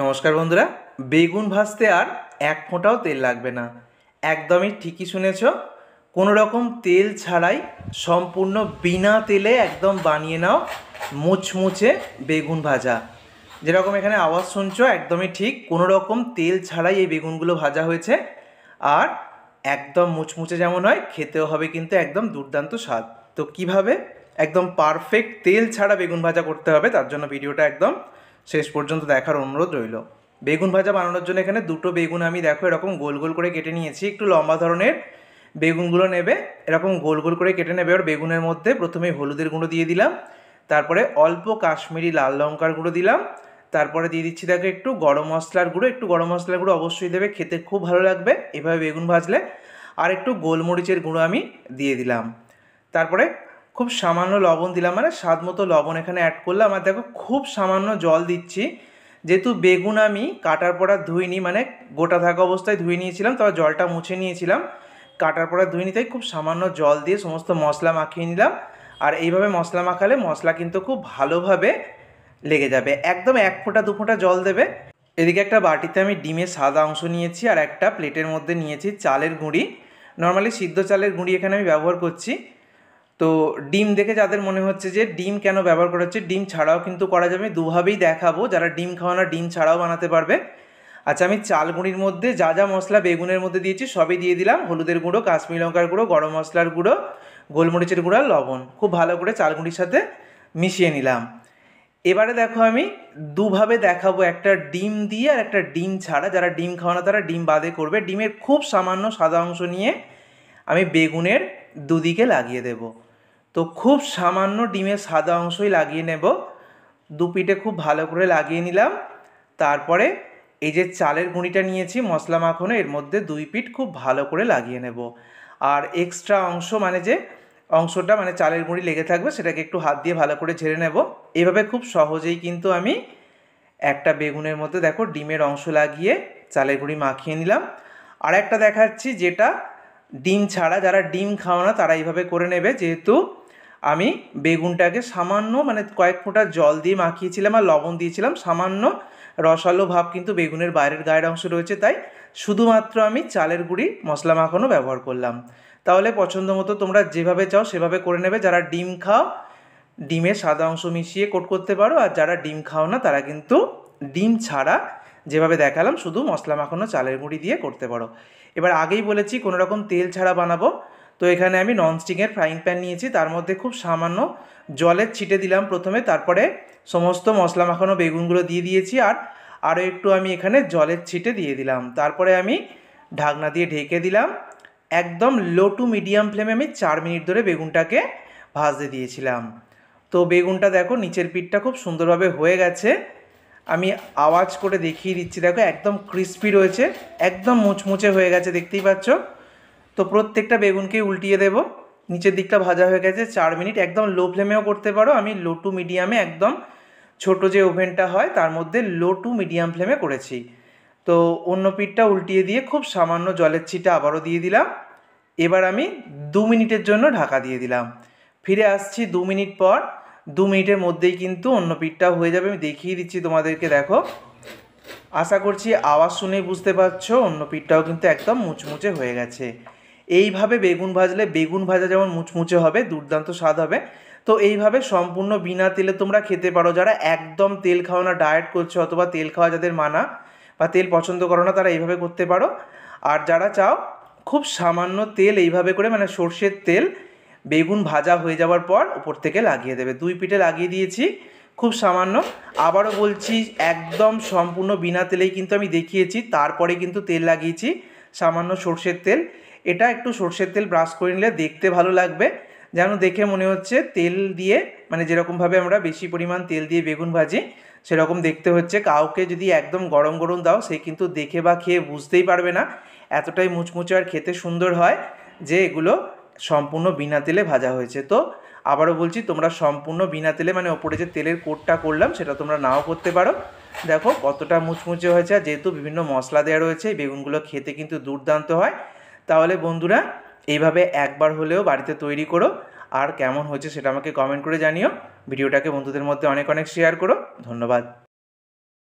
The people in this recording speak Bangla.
নমস্কার বন্ধুরা। বেগুন ভাজতে আর এক ফোঁটাও তেল লাগবে না। একদমই ঠিকই শুনেছ, কোনো রকম তেল ছাড়াই সম্পূর্ণ বিনা তেলে একদম বানিয়ে নাও মুচমুচে বেগুন ভাজা। যেরকম এখানে আওয়াজ শুনছো একদমই ঠিক, কোনো রকম তেল ছাড়াই এই বেগুনগুলো ভাজা হয়েছে। আর একদম মুচমুচে যেমন হয়, খেতেও হবে কিন্তু একদম দুর্দান্ত স্বাদ। তো কিভাবে একদম পারফেক্ট তেল ছাড়া বেগুন ভাজা করতে হবে, তার জন্য ভিডিওটা একদম শেষ পর্যন্ত দেখার অনুরোধ রইল। বেগুন ভাজা বানানোর জন্য এখানে দুটো বেগুন আমি দেখো এরকম গোল গোল করে কেটে নিয়েছি। একটু লম্বা ধরনের বেগুনগুলো নেবে, এরকম গোল গোল করে কেটে নেবে। আর বেগুনের মধ্যে প্রথমে হলুদের গুঁড়ো দিয়ে দিলাম, তারপরে অল্প কাশ্মীরি লাল লঙ্কার গুঁড়ো দিলাম, তারপরে দিয়ে দিচ্ছি দেখো একটু গরম মশলার গুঁড়ো। একটু গরম মশলার গুঁড়ো অবশ্যই দেবে, খেতে খুব ভালো লাগবে এভাবে বেগুন ভাজলে। আর একটু গোলমরিচের গুঁড়ো আমি দিয়ে দিলাম। তারপরে খুব সামান্য লবণ দিলাম, মানে স্বাদ মতো লবণ এখানে অ্যাড করলাম। আর দেখো খুব সামান্য জল দিচ্ছি, যেহেতু বেগুন আমি কাটার পর আর ধুইনি, মানে গোটা থাকা অবস্থায় ধুয়ে নিয়েছিলাম, তবে জলটা মুছে নিয়েছিলাম। কাটার পর আর ধুইনি, তাই খুব সামান্য জল দিয়ে সমস্ত মশলা মাখিয়ে নিলাম। আর এইভাবে মশলা মাখালে মশলা কিন্তু খুব ভালোভাবে লেগে যাবে। একদম এক ফোঁটা দু ফোঁটা জল দেবে। এদিকে একটা বাটিতে আমি ডিমের সাদা অংশ নিয়েছি, আর একটা প্লেটের মধ্যে নিয়েছি চালের গুঁড়ি। নর্মালি সিদ্ধ চালের গুঁড়ি এখানে আমি ব্যবহার করছি। তো ডিম দেখে যাদের মনে হচ্ছে যে ডিম কেন ব্যবহার করা হচ্ছে, ডিম ছাড়াও কিন্তু করা যাবে। দুভাবেই দেখাবো, যারা ডিম খাওয়া না ডিম ছাড়াও বানাতে পারবে। আচ্ছা, আমি চাল গুঁড়ির মধ্যে যা যা মশলা বেগুনের মধ্যে দিয়েছি সবই দিয়ে দিলাম। হলুদের গুঁড়ো, কাশ্মীরি লঙ্কার গুঁড়ো, গরম মশলার গুঁড়ো, গোলমরিচের গুঁড়ো, লবণ খুব ভালো করে চাল গুঁড়ির সাথে মিশিয়ে নিলাম। এবারে দেখো আমি দুভাবে দেখাবো, একটা ডিম দিয়ে আর একটা ডিম ছাড়া। যারা ডিম খাওয়া না তারা ডিম বাদে করবে। ডিমের খুব সামান্য সাদা অংশ নিয়ে আমি বেগুনের দুদিকে লাগিয়ে দেব। তো খুব সামান্য ডিমের সাদা অংশই লাগিয়ে নেব। দু পিঠে খুব ভালো করে লাগিয়ে নিলাম। তারপরে এই যে চালের গুঁড়িটা নিয়েছি মশলা মাখানো, এর মধ্যে দুই পিঠ খুব ভালো করে লাগিয়ে নেব। আর এক্সট্রা অংশ, মানে যে অংশটা মানে চালের গুঁড়ি লেগে থাকবে, সেটাকে একটু হাত দিয়ে ভালো করে ঝেড়ে নেব। এভাবে খুব সহজেই কিন্তু আমি একটা বেগুনের মধ্যে দেখো ডিমের অংশ লাগিয়ে চালের গুঁড়ি মাখিয়ে নিলাম। আর একটা দেখাচ্ছি যেটা ডিম ছাড়া, যারা ডিম খাও না তারা এইভাবে করে নেবে। যেহেতু আমি বেগুনটাকে সামান্য মানে কয়েক ফোঁটা জল দিয়ে মাখিয়েছিলাম আর লবণ দিয়েছিলাম, সামান্য রসালো ভাব কিন্তু বেগুনের বাইরের গায়ের অংশ রয়েছে, তাই শুধুমাত্র আমি চালের গুঁড়ি মশলা মাখানো ব্যবহার করলাম। তাহলে পছন্দ মতো তোমরা যেভাবে চাও সেভাবে করে নেবে। যারা ডিম খাও ডিমের সাদা অংশ মিশিয়ে কোট করতে পারো, আর যারা ডিম খাও না তারা কিন্তু ডিম ছাড়া যেভাবে দেখালাম শুধু মশলা মাখানো চালের গুঁড়ি দিয়ে করতে পারো। এবার আগেই বলেছি কোনো রকম তেল ছাড়া বানাবো। তো এখানে আমি ননস্টিকের ফ্রাইং প্যান নিয়েছি, তার মধ্যে খুব সামান্য জলের ছিটে দিলাম প্রথমে, তারপরে সমস্ত মশলা মাখানো বেগুনগুলো দিয়ে দিয়েছি। আর আরও একটু আমি এখানে জলের ছিটে দিয়ে দিলাম। তারপরে আমি ঢাকনা দিয়ে ঢেকে দিলাম। একদম লো টু মিডিয়াম ফ্লেমে আমি 4 মিনিট ধরে বেগুনটাকে ভাজতে দিয়েছিলাম। তো বেগুনটা দেখো নিচের পিঠটা খুব সুন্দরভাবে হয়ে গেছে। আমি আওয়াজ করে দেখিয়ে দিচ্ছি, দেখো একদম ক্রিস্পি রয়েছে, একদম মুচমুচে হয়ে গেছে, দেখতেই পাচ্ছ। তো প্রত্যেকটা বেগুনকেই উল্টিয়ে দেব। নিচের দিকটা ভাজা হয়ে গেছে। 4 মিনিট একদম লো ফ্লেমেও করতে পারো, আমি লো টু মিডিয়ামে একদম ছোটো যে ওভেনটা হয় তার মধ্যে লো টু মিডিয়াম ফ্লেমে করেছি। তো অন্য পিঠটা উল্টিয়ে দিয়ে খুব সামান্য জলের ছিটা আবারও দিয়ে দিলাম। এবার আমি 2 মিনিটের জন্য ঢাকা দিয়ে দিলাম। ফিরে আসছি 2 মিনিট পর। 2 মিনিটের মধ্যেই কিন্তু অন্য পিঠটাও হয়ে যাবে। আমি দেখিয়ে দিচ্ছি তোমাদেরকে, দেখো আশা করছি আওয়াজ শুনেই বুঝতে পারছো অন্য পিঠটাও কিন্তু একদম মুচমুচে হয়ে গেছে। এইভাবে বেগুন ভাজলে বেগুন ভাজা যেমন মুচমুচে হবে, দুর্দান্ত স্বাদ হবে। তো এইভাবে সম্পূর্ণ বিনা তেলে তোমরা খেতে পারো। যারা একদম তেল খাও না, ডায়েট করছো, অথবা তেল খাওয়া যাদের মানা বা তেল পছন্দ করো না, তারা এইভাবে করতে পারো। আর যারা চাও খুব সামান্য তেল এইভাবে করে, মানে সর্ষের তেল বেগুন ভাজা হয়ে যাওয়ার পর উপর থেকে লাগিয়ে দেবে। 2 পিঠে লাগিয়ে দিয়েছি খুব সামান্য। আবারও বলছি একদম সম্পূর্ণ বিনা তেলেই কিন্তু আমি দেখিয়েছি, তারপরে কিন্তু তেল লাগিয়েছি সামান্য সর্ষের তেল। এটা একটু সর্ষের তেল ব্রাশ করে নিলে দেখতে ভালো লাগবে, যেন দেখে মনে হচ্ছে তেল দিয়ে, মানে যেরকমভাবে আমরা বেশি পরিমাণ তেল দিয়ে বেগুন ভাজি সেরকম দেখতে হচ্ছে। কাউকে যদি একদম গরম গরম দাও সে কিন্তু দেখে বা খেয়ে বুঝতেই পারবে না, এতটাই মুচমুচে আর খেতে সুন্দর হয় যে এগুলো সম্পূর্ণ বিনা তেলে ভাজা হয়েছে। তো আবারও বলছি তোমরা সম্পূর্ণ বিনা তেলে, মানে ওপরে যে তেলের কোটটা করলাম সেটা তোমরা নাও করতে পারো। দেখো কতটা মুচমুচে হয়েছে, আর যেহেতু বিভিন্ন মশলা দেওয়া রয়েছে এই বেগুনগুলো খেতে কিন্তু দুর্দান্ত হয়। তাহলে বন্ধুরা এইভাবে একবার হলেও বাড়িতে তৈরি করো, আর কেমন হয়েছে সেটা আমাকে কমেন্ট করে জানিও। ভিডিওটাকে বন্ধুদের মধ্যে অনেক অনেক শেয়ার করো। ধন্যবাদ।